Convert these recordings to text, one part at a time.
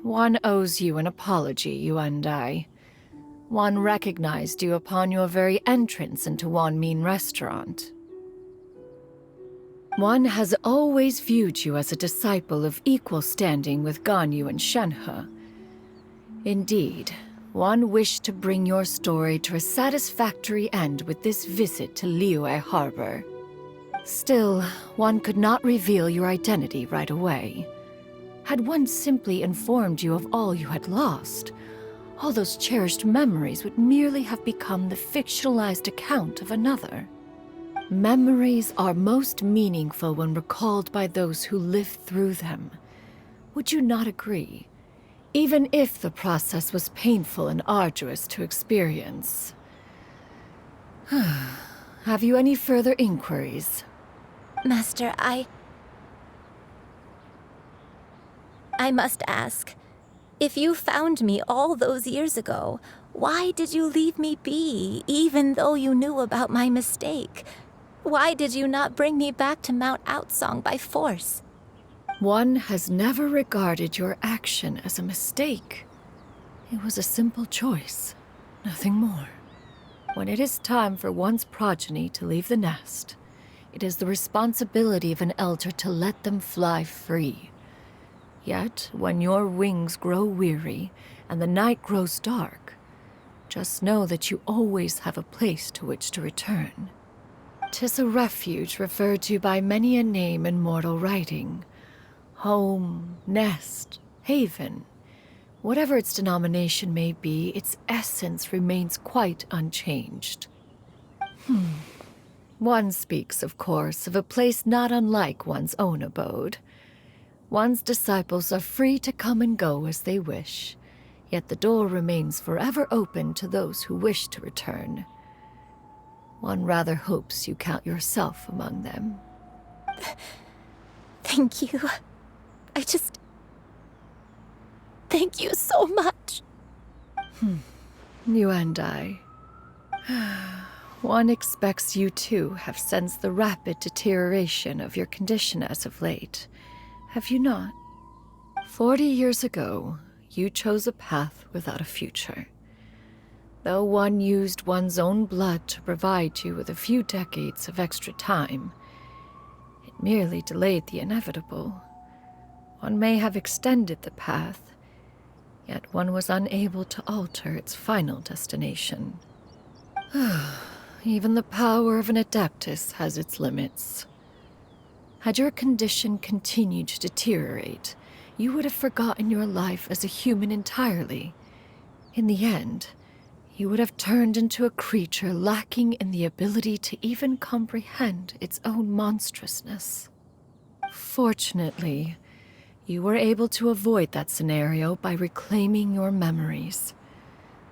One owes you an apology, Yuandai. One recognized you upon your very entrance into Wanmin restaurant. One has always viewed you as a disciple of equal standing with Ganyu and Shenhe. Indeed, one wished to bring your story to a satisfactory end with this visit to Liyue Harbor. Still, one could not reveal your identity right away. Had one simply informed you of all you had lost, all those cherished memories would merely have become the fictionalized account of another. Memories are most meaningful when recalled by those who lived through them. Would you not agree? Even if the process was painful and arduous to experience. Have you any further inquiries? Master, I must ask. If you found me all those years ago, why did you leave me be, even though you knew about my mistake? Why did you not bring me back to Mount Outsong by force? One has never regarded your action as a mistake. It was a simple choice, nothing more. When it is time for one's progeny to leave the nest, it is the responsibility of an elder to let them fly free. Yet, when your wings grow weary and the night grows dark, just know that you always have a place to which to return. 'Tis a refuge referred to by many a name in mortal writing. Home, nest, haven. Whatever its denomination may be, its essence remains quite unchanged. One speaks, of course, of a place not unlike one's own abode. One's disciples are free to come and go as they wish, yet the door remains forever open to those who wish to return. One rather hopes you count yourself among them. Thank you. Thank you so much. You and I. One expects you too have sensed the rapid deterioration of your condition as of late. Have you not? 40 years ago, you chose a path without a future. Though one used one's own blood to provide you with a few decades of extra time, it merely delayed the inevitable. One may have extended the path, yet one was unable to alter its final destination. Even the power of an Adeptus has its limits. Had your condition continued to deteriorate, you would have forgotten your life as a human entirely. In the end, you would have turned into a creature lacking in the ability to even comprehend its own monstrousness. Fortunately, you were able to avoid that scenario by reclaiming your memories.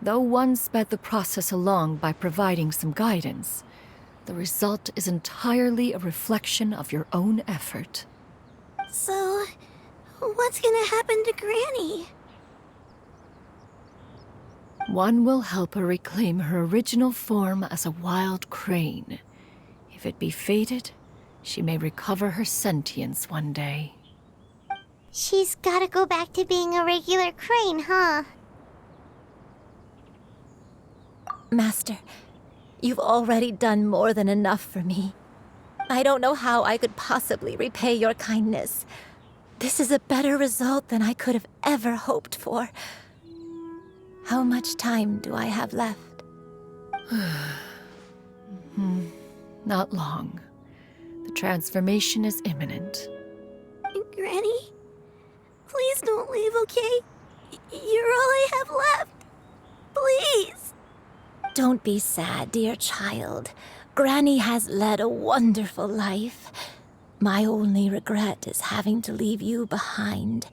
Though one sped the process along by providing some guidance, the result is entirely a reflection of your own effort. So, what's gonna happen to Granny? One will help her reclaim her original form as a wild crane. If it be fated, she may recover her sentience one day. She's gotta go back to being a regular crane, huh? Master, you've already done more than enough for me. I don't know how I could possibly repay your kindness. This is a better result than I could have ever hoped for. How much time do I have left? Not long. The transformation is imminent. Granny? Please don't leave, okay? You're all I have left. Please! Don't be sad, dear child. Granny has led a wonderful life. My only regret is having to leave you behind.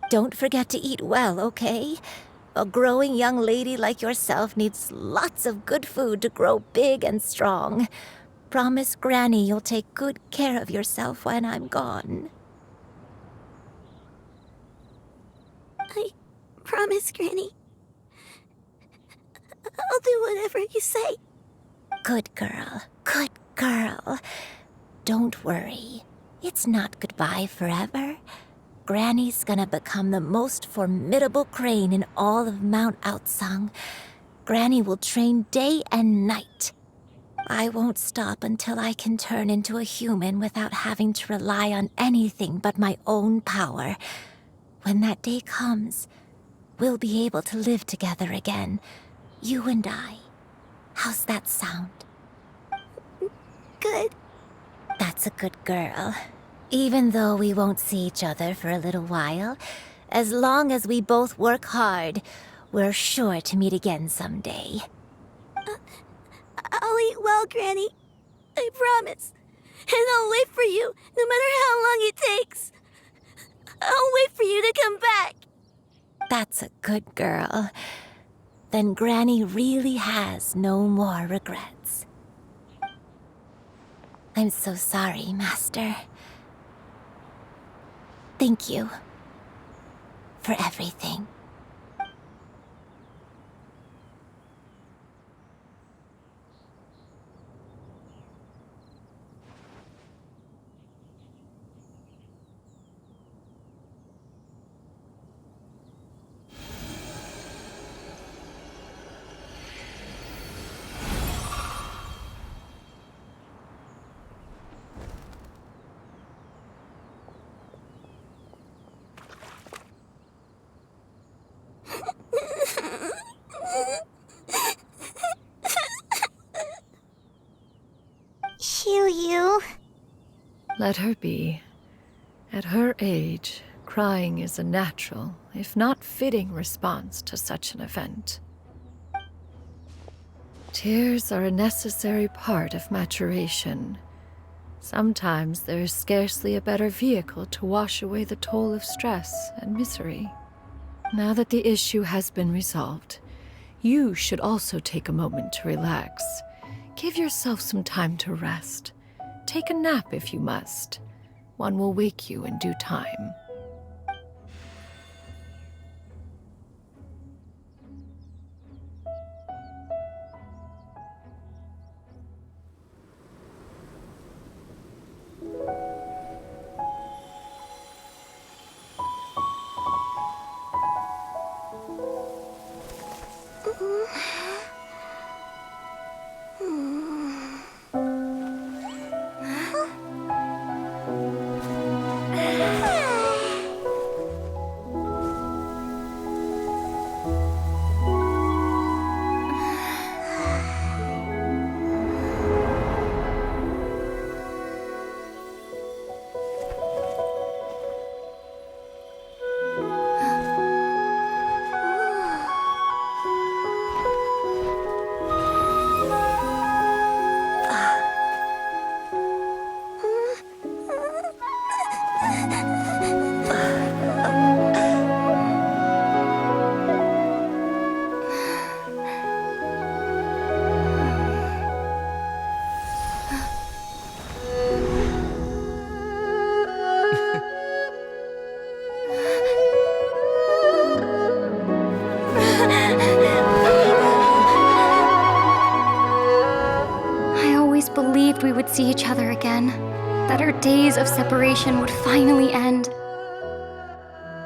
Don't forget to eat well, okay? A growing young lady like yourself needs lots of good food to grow big and strong. Promise Granny you'll take good care of yourself when I'm gone. I promise, Granny. I'll do whatever you say. Good girl, good girl. Don't worry. It's not goodbye forever. Granny's gonna become the most formidable crane in all of Mount Outsang. Granny will train day and night. I won't stop until I can turn into a human without having to rely on anything but my own power. When that day comes, we'll be able to live together again. You and I. How's that sound? Good. That's a good girl. Even though we won't see each other for a little while, as long as we both work hard, we're sure to meet again someday. I'll eat well, Granny. I promise. And I'll wait for you, no matter how long it takes. I'll wait for you to come back. That's a good girl. Then Granny really has no more regrets. I'm so sorry, Master. Thank you for everything. Xiuyu. Let her be. At her age, crying is a natural, if not fitting, response to such an event. Tears are a necessary part of maturation. Sometimes there is scarcely a better vehicle to wash away the toll of stress and misery. Now that the issue has been resolved, you should also take a moment to relax. Give yourself some time to rest. Take a nap if you must. One will wake you in due time. I always believed we would see each other again, that our days of separation would finally end,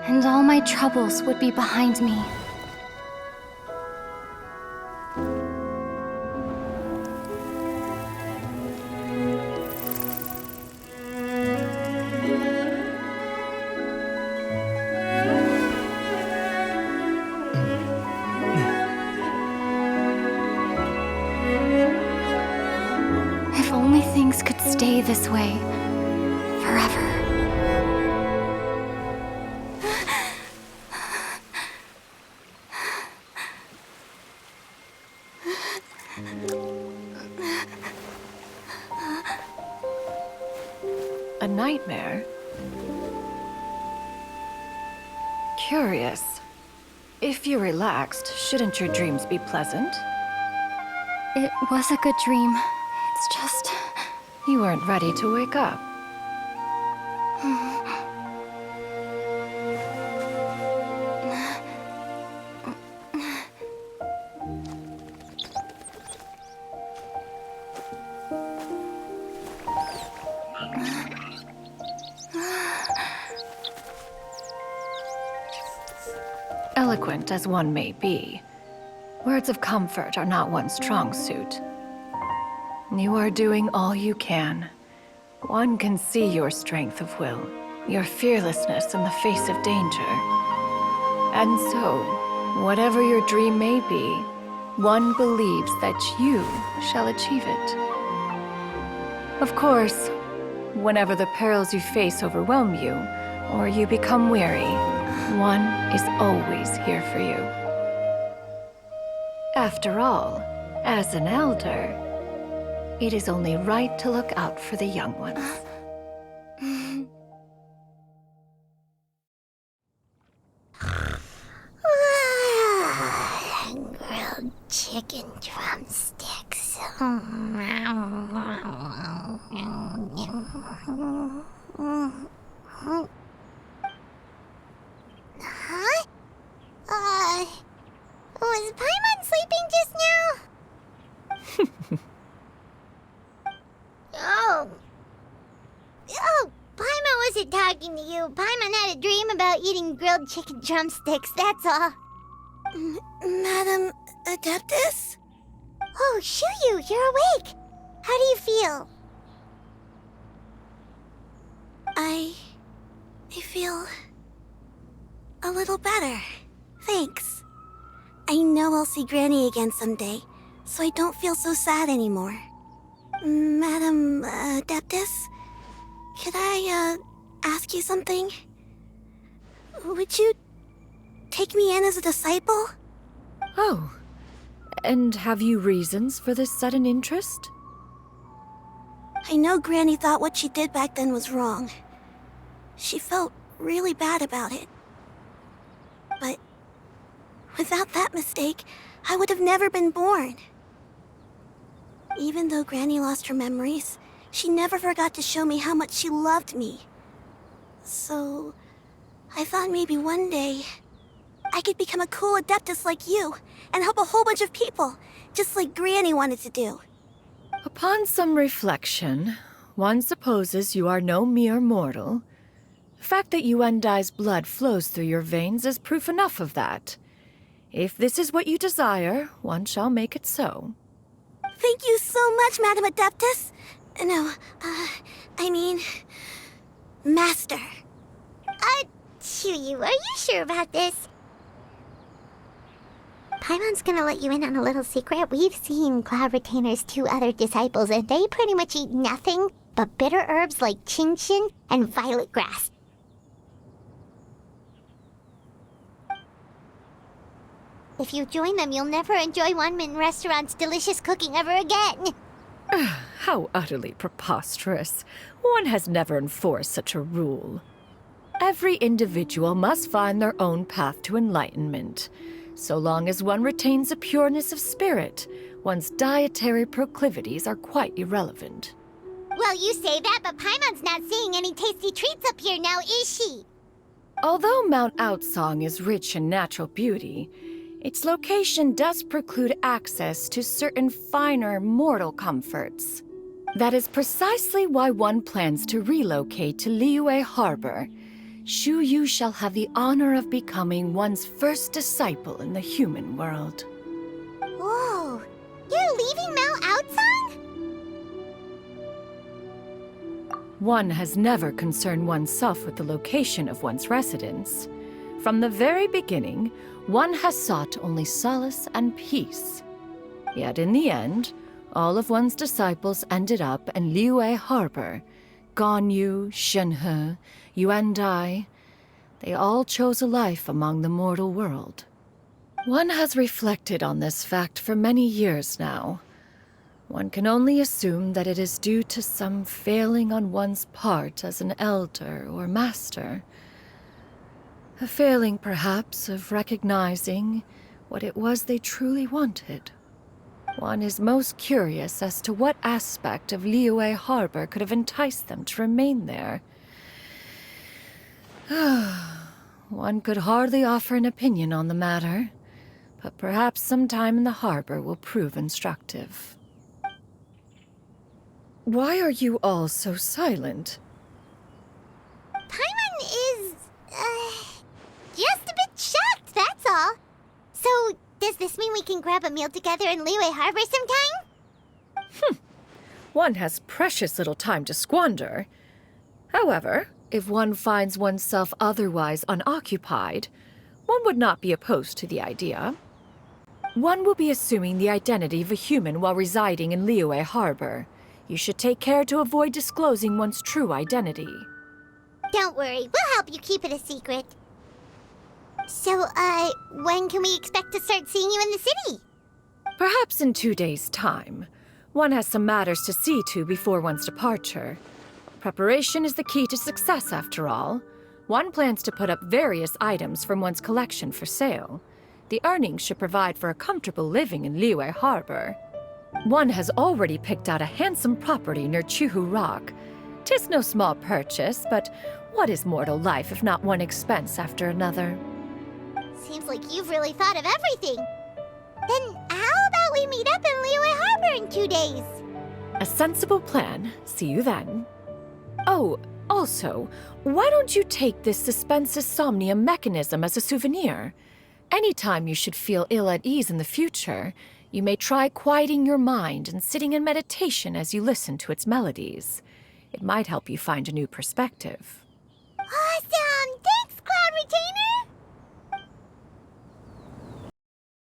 and all my troubles would be behind me. If only things could stay this way forever. A nightmare? Curious. If you're relaxed, shouldn't your dreams be pleasant? It was a good dream. It's just... You weren't ready to wake up. eloquent as one may be, words of comfort are not one's strong suit. You are doing all you can. One can see your strength of will, your fearlessness in the face of danger. And so, whatever your dream may be, one believes that you shall achieve it. Of course, whenever the perils you face overwhelm you, or you become weary, one is always here for you. After all, as an elder, it is only right to look out for the young ones. Grilled chicken drumsticks. Huh? Was Paimon sleeping just now? Oh, Paimon wasn't talking to you. Paimon had a dream about eating grilled chicken drumsticks, that's all. Madam Adeptus? Oh, Shuyu, you're awake. How do you feel? I feel a little better. Thanks. I know I'll see Granny again someday, so I don't feel so sad anymore. Madam Adeptus, could I ask you something? Would you take me in as a disciple? Oh, and have you reasons for this sudden interest? I know Granny thought what she did back then was wrong. She felt really bad about it. But without that mistake, I would have never been born. Even though Granny lost her memories, she never forgot to show me how much she loved me. So, I thought maybe one day I could become a cool Adeptus like you and help a whole bunch of people, just like Granny wanted to do. Upon some reflection, one supposes you are no mere mortal. The fact that Yuendai's blood flows through your veins is proof enough of that. If this is what you desire, one shall make it so. Thank you so much, Madam Adeptus. No, I mean, Master. Chuyu, are you sure about this? Paimon's gonna let you in on a little secret. We've seen Cloud Retainer's 2 other disciples, and they pretty much eat nothing but bitter herbs like Chinchin and violet grass. If you join them, you'll never enjoy Wanmin Restaurant's delicious cooking ever again. How utterly preposterous. One has never enforced such a rule. Every individual must find their own path to enlightenment. So long as one retains a pureness of spirit, one's dietary proclivities are quite irrelevant. Well, you say that, but Paimon's not seeing any tasty treats up here now, is she? Although Mount Outsong is rich in natural beauty, its location does preclude access to certain finer mortal comforts. That is precisely why one plans to relocate to Liyue Harbor. Shuyu shall have the honor of becoming one's first disciple in the human world. Whoa, you're leaving Mount Outsong? One has never concerned oneself with the location of one's residence. From the very beginning, one has sought only solace and peace. Yet in the end, all of one's disciples ended up in Liyue Harbor. Ganyu, Shenhe, Yuendai, they all chose a life among the mortal world. One has reflected on this fact for many years now. One can only assume that it is due to some failing on one's part as an elder or master. A failing, perhaps, of recognizing what it was they truly wanted. One is most curious as to what aspect of Liyue Harbor could have enticed them to remain there. One could hardly offer an opinion on the matter, but perhaps some time in the harbor will prove instructive. Why are you all so silent? Paimon is, just a bit shocked, that's all. So, does this mean we can grab a meal together in Liyue Harbor sometime? One has precious little time to squander. However, if one finds oneself otherwise unoccupied, one would not be opposed to the idea. One will be assuming the identity of a human while residing in Liyue Harbor. You should take care to avoid disclosing one's true identity. Don't worry, we'll help you keep it a secret. So, when can we expect to start seeing you in the city? Perhaps in 2 days' time. One has some matters to see to before one's departure. Preparation is the key to success, after all. One plans to put up various items from one's collection for sale. The earnings should provide for a comfortable living in Liyue Harbor. One has already picked out a handsome property near Chuhu Rock. 'Tis no small purchase, but what is mortal life if not one expense after another? Seems like you've really thought of everything. Then how about we meet up in Liyue Harbor in 2 days? A sensible plan. See you then. Oh, also, why don't you take this Suspensus Somnium mechanism as a souvenir? Anytime you should feel ill at ease in the future, you may try quieting your mind and sitting in meditation as you listen to its melodies. It might help you find a new perspective. Awesome! Thanks, Cloud Retainer!